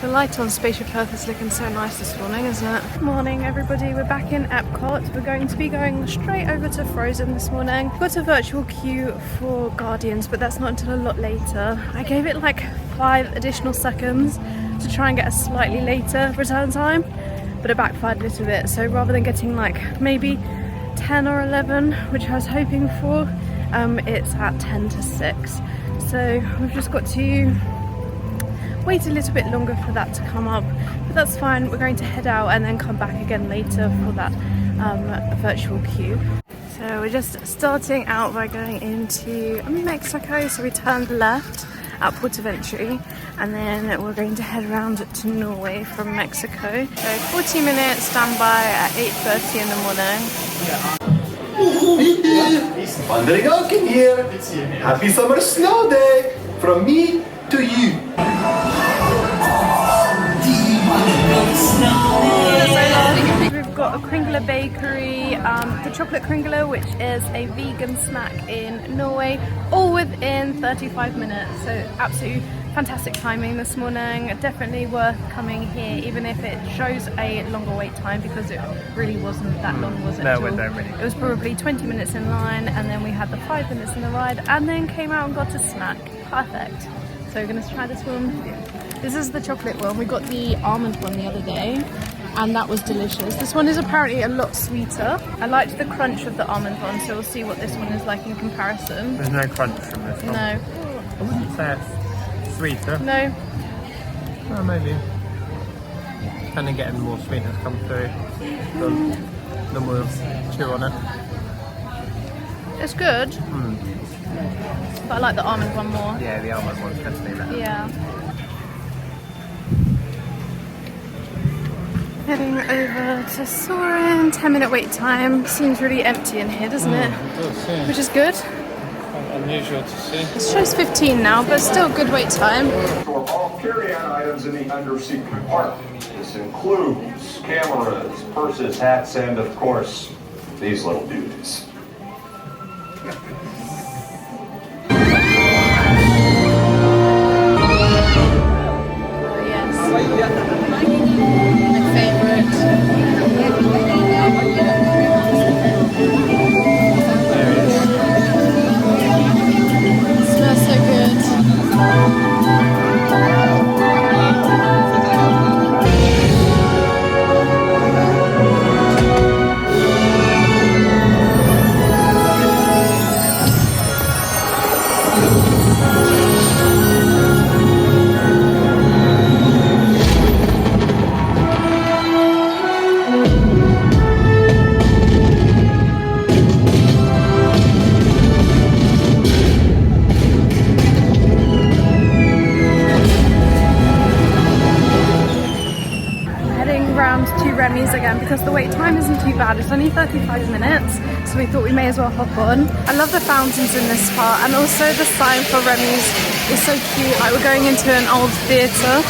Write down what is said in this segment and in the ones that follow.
The light on Spaceship Earth is looking so nice this morning, isn't it? Morning everybody, we're back in Epcot. We're going to be going straight over to Frozen this morning. Got a virtual queue for Guardians, but that's not until a lot later. I gave it like 5 additional seconds to try and get a slightly later return time, but it backfired a little bit. So rather than getting like maybe 10 or 11, which I was hoping for, it's at 10 to 6. So we've just got to wait a little bit longer for that to come up, but that's fine. We're going to head out and then come back again later for that virtual queue. So we're just starting out by going into Mexico, so we turned left at Port of Entry and then we're going to head around to Norway from Mexico. So 40 minutes standby at 8:30 in the morning. It's Wandering Oaken here. Happy summer snow day from me to you. We've got a Kringler bakery, the chocolate Kringler, which is a vegan snack in Norway, all within 35 minutes. So absolutely fantastic timing this morning. Definitely worth coming here, even if it shows a longer wait time, because it really wasn't that long, was it? No, it don't really. It was probably 20 minutes in line, and then we had the 5 minutes in the ride, and then came out and got a snack. Perfect. So we're going to try this one. This is the chocolate one. We got the almond one the other day, and that was delicious. This one is apparently a lot sweeter. I liked the crunch of the almond one, so we'll see what this one is like in comparison. There's no crunch from this one. No. I wouldn't say it's sweeter. No. Well, maybe. Kind of getting more sweetness come through. Then we'll chew on it. It's good. But I like the almond one more. Yeah, the almond one's definitely better. Yeah. Heading over to Soarin. 10-minute wait time. Seems really empty in here, doesn't it? It does, yeah. Which is good. Quite unusual to see. It shows 15 now, but still good wait time. For all carry-on items in the under-seat compartment. This includes cameras, purses, hats, and of course, these little dudes. Remy's again because the wait time isn't too bad. It's only 35 minutes, so we thought we may as well hop on. I love the fountains in this part, and also the sign for Remy's is so cute. Like we're going into an old theatre.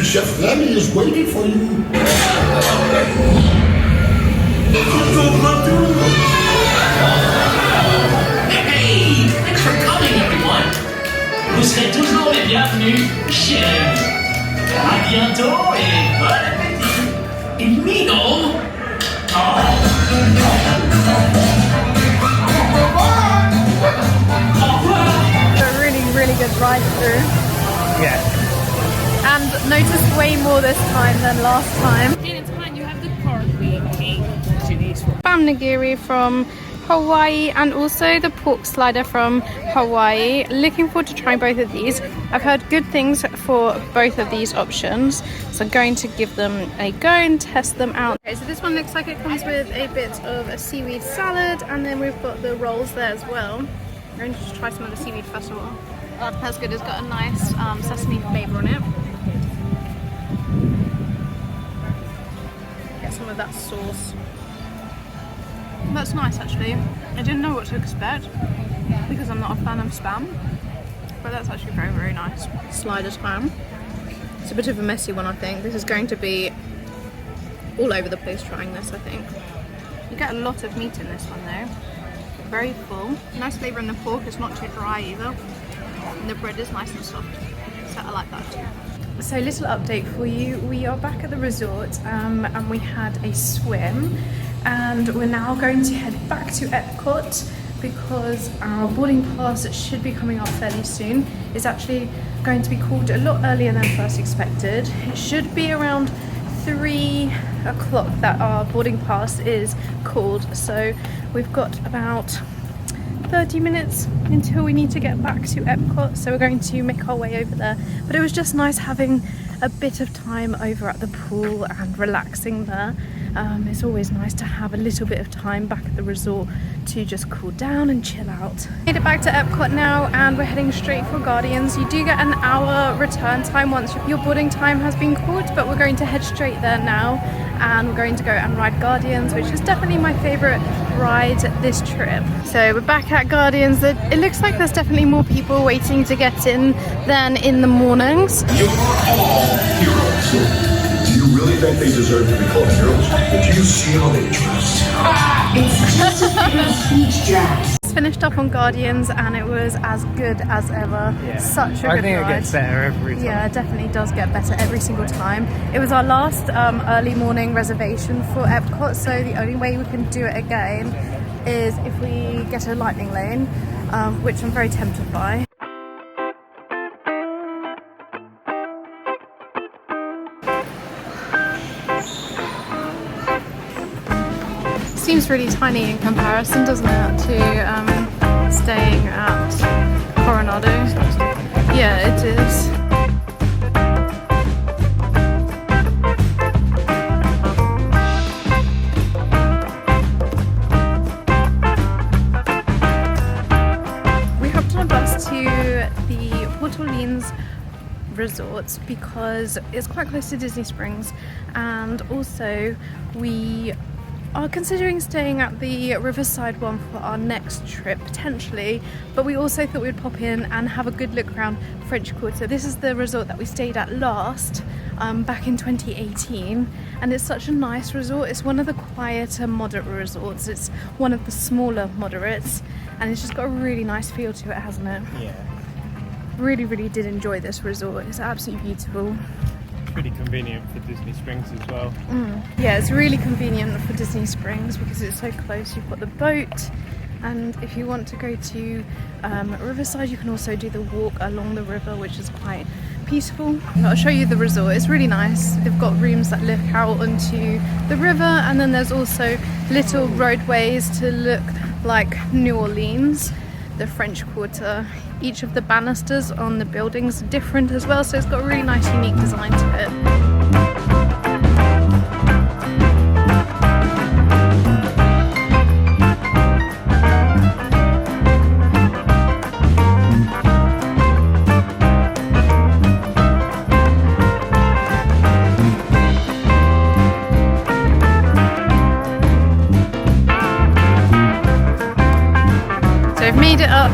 Chef Remy is waiting for you. Hey! Thanks for coming, everyone! Vous serez toujours les bienvenus chez Remy. À bientôt et bon appétit! Et Mino! A really good ride through. Yeah. And noticed way more this time than last time. In its hand, you have the pork cake. Bam nigiri from Hawaii and also the pork slider from Hawaii. Looking forward to trying both of these. I've heard good things for both of these options, so I'm going to give them a go and test them out. Okay, so this one looks like it comes with a bit of a seaweed salad, and then we've got the rolls there as well. I'm going to just try some of the seaweed first of all. Oh, that's good. It's got a nice sesame flavour on it. Get some of that sauce. That's nice actually. I didn't know what to expect because I'm not a fan of spam, but that's actually very nice. Slider time. It's a bit of a messy one, I think. This is going to be all over the place trying this, I think. You get a lot of meat in this one though. Very full. Nice flavour in the pork, it's not too dry either. And the bread is nice and soft. So I like that too. So little update for you. We are back at the resort and we had a swim. And we're now going to head back to Epcot because our boarding pass should be coming up fairly soon. It's actually going to be called a lot earlier than first expected. It should be around 3 o'clock that our boarding pass is called. So we've got about 30 minutes until we need to get back to Epcot. So we're going to make our way over there. But it was just nice having a bit of time over at the pool and relaxing there. It's always nice to have a little bit of time back at the resort to just cool down and chill out. Made it back to Epcot now and we're heading straight for Guardians. You do get an hour return time once your boarding time has been called, but we're going to head straight there now and we're going to go and ride Guardians, which is definitely my favourite ride this trip. So we're back at Guardians. It looks like there's definitely more people waiting to get in than in the mornings. You're all heroes. Do you really think they deserve to be called heroes? Did you see how they dress? It's just a bit of speech dress. Finished up on Guardians and it was as good as ever. Yeah. Such a good ride. I think it gets better every time. Yeah, it definitely does get better every single time. It was our last early morning reservation for Epcot, so the only way we can do it again is if we get a lightning lane, which I'm very tempted by. Seems really tiny in comparison, doesn't it, to staying at Coronado? Yeah, it is. We hopped on a bus to the Port Orleans Resort because it's quite close to Disney Springs, and also we are considering staying at the Riverside one for our next trip potentially, but we also thought we'd pop in and have a good look around French Quarter. This is the resort that we stayed at last back in 2018, and it's such a nice resort. It's one of the quieter moderate resorts. It's one of the smaller moderates and it's just got a really nice feel to it, hasn't it? Yeah. Really did enjoy this resort. It's absolutely beautiful. Pretty convenient for Disney Springs as well. Yeah, it's really convenient for Disney Springs because it's so close. You've got the boat, and if you want to go to Riverside, you can also do the walk along the river, which is quite peaceful. I'll show you the resort. It's really nice. They've got rooms that look out onto the river, and then there's also little roadways to look like New Orleans, the French Quarter. Each of the banisters on the buildings are different as well, so it's got a really nice unique design to it.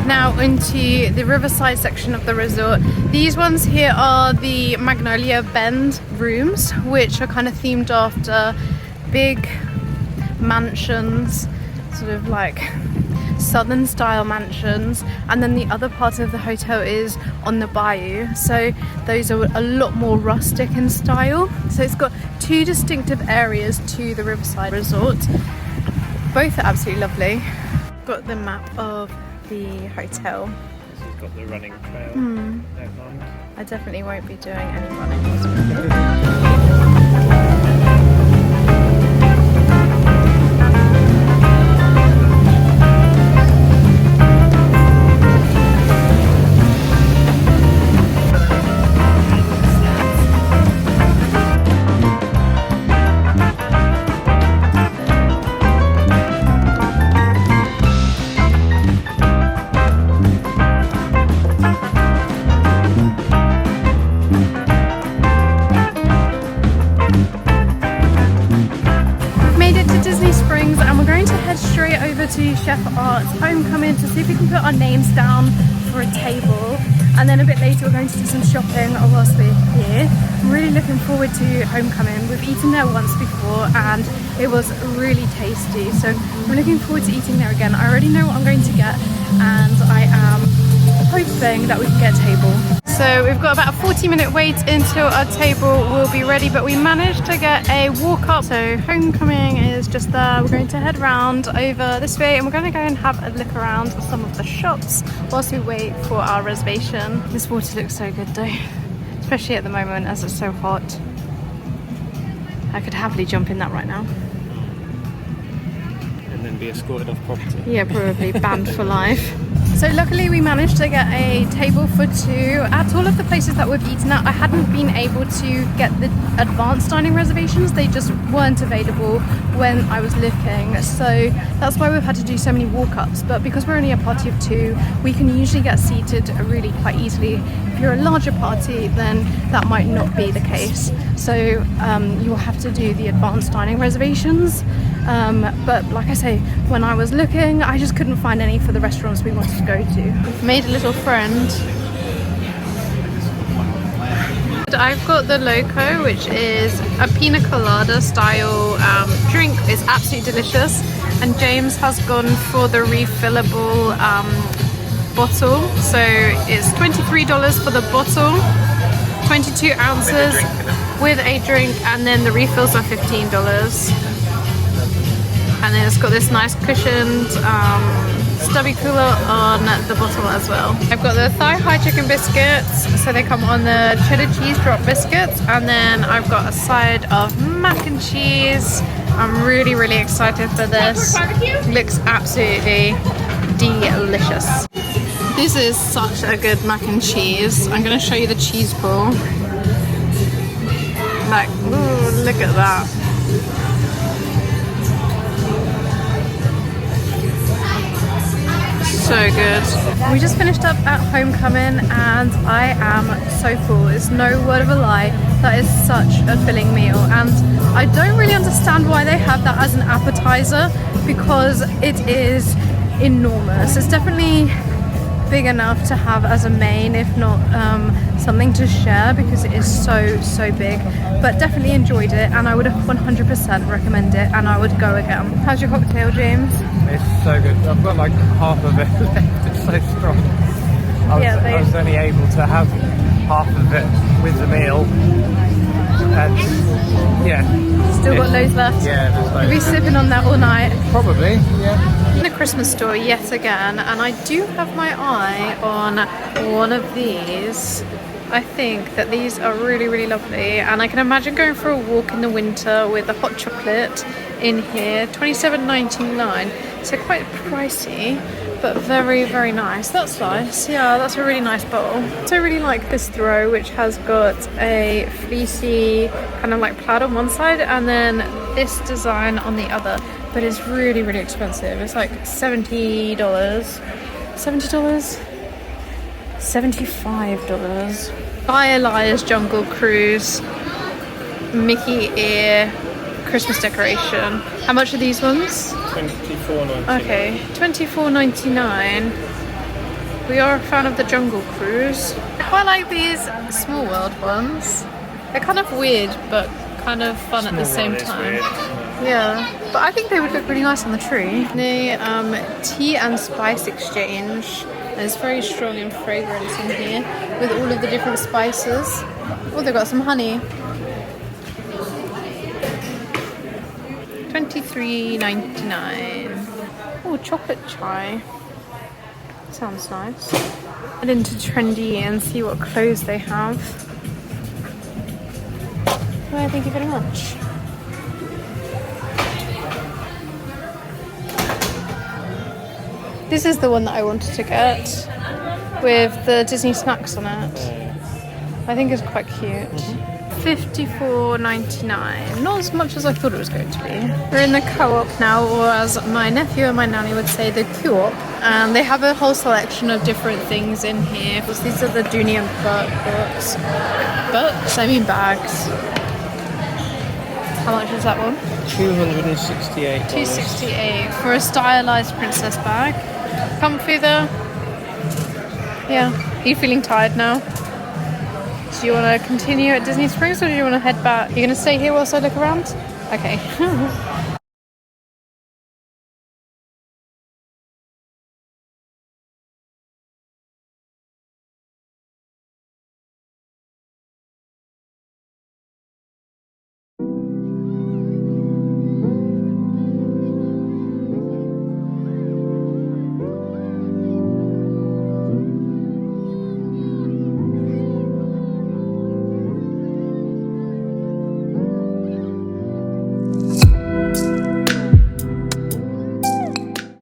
Now into the Riverside section of the resort. These ones here are the Magnolia Bend rooms, which are kind of themed after big mansions, sort of like southern style mansions, and then the other part of the hotel is on the bayou, so those are a lot more rustic in style. So it's got two distinctive areas to the Riverside resort. Both are absolutely lovely. Got the map of the hotel. This has got the running trail. I definitely won't be doing any running this weekend. To Chef Art's Homecomin to see if we can put our names down for a table, and then a bit later we're going to do some shopping whilst we're here. I'm really looking forward to Homecomin. We've eaten there once before and it was really tasty, so I'm looking forward to eating there again. I already know what I'm going to get, and I am hoping that we can get a table. So we've got about a 40-minute wait until our table will be ready, but we managed to get a walk up. So Homecomin is just there. We're going to head round over this way and we're going to go and have a look around some of the shops whilst we wait for our reservation. This water looks so good though, especially at the moment as it's so hot. I could happily jump in that right now. And then be escorted off property. Yeah, probably banned for life. So luckily we managed to get a table for two. At all of the places that we've eaten at, I hadn't been able to get the advanced dining reservations. They just weren't available when I was looking. So that's why we've had to do so many walk-ups. But because we're only a party of two, we can usually get seated really quite easily. If you're a larger party, then that might not be the case. So you'll have to do the advanced dining reservations. But like I say, when I was looking, I just couldn't find any for the restaurants we wanted to go to. We've made a little friend. I've got the Loco, which is a pina colada style drink. It's absolutely delicious. And James has gone for the refillable bottle. So it's $23 for the bottle, 22 ounces with a drink, and then the refills are $15. And then it's got this nice cushioned stubby cooler on the bottom as well. I've got the thigh high chicken biscuits, so they come on the cheddar cheese drop biscuits, and then I've got a side of mac and cheese. I'm really, really excited for this. Looks absolutely delicious. This is such a good mac and cheese. I'm going to show you the cheese ball. Like, ooh, look at that. So good. We just finished up at Homecomin and I am so full. It's no word of a lie. That is such a filling meal, and I don't really understand why they have that as an appetizer, because it is enormous. It's definitely big enough to have as a main, if not something to share, because it is so big. But definitely enjoyed it, and I would 100% recommend it, and I would go again. How's your cocktail, James? It's so good. I've got like half of it left. It's so strong. I was only able to have half of it with the meal. And yeah. Still got loads left? Yeah, there's loads. You'll be sipping on that all night? Probably, yeah. In the Christmas store yet again, and I do have my eye on one of these. I think that these are really, really lovely, and I can imagine going for a walk in the winter with a hot chocolate in here. $27.99, so quite pricey, but very, very nice. That's nice. Yeah, that's a really nice bowl. So I really like this throw, which has got a fleecy kind of like plaid on one side and then this design on the other, but it's really, really expensive. It's like $70. $70? $75. Fire Liar's Jungle Cruise Mickey ear Christmas decoration. How much are these ones? $24.99. Okay, $24.99. We are a fan of the Jungle Cruise. I quite like these Small World ones. They're kind of weird, but kind of fun at the same time. Yeah, but I think they would look really nice on the tree. The tea and spice exchange. There's very strong in fragrance in here with all of the different spices. Oh, they've got some honey. $23.99. Oh, chocolate chai. Sounds nice. Head into Trendy and see what clothes they have. Well, thank you very much. This is the one that I wanted to get with the Disney snacks on it. I think it's quite cute. $54.99. Not as much as I thought it was going to be. We're in the co-op now, or as my nephew and my nanny would say, the co-op. And they have a whole selection of different things in here. These are the Dooney and Perk books. Books? I mean bags. How much is that one? $268. $268 for a stylized princess bag. Comfy though. Yeah. Are you feeling tired now? Do you want to continue at Disney Springs or do you want to head back? You're going to stay here whilst I look around? Okay.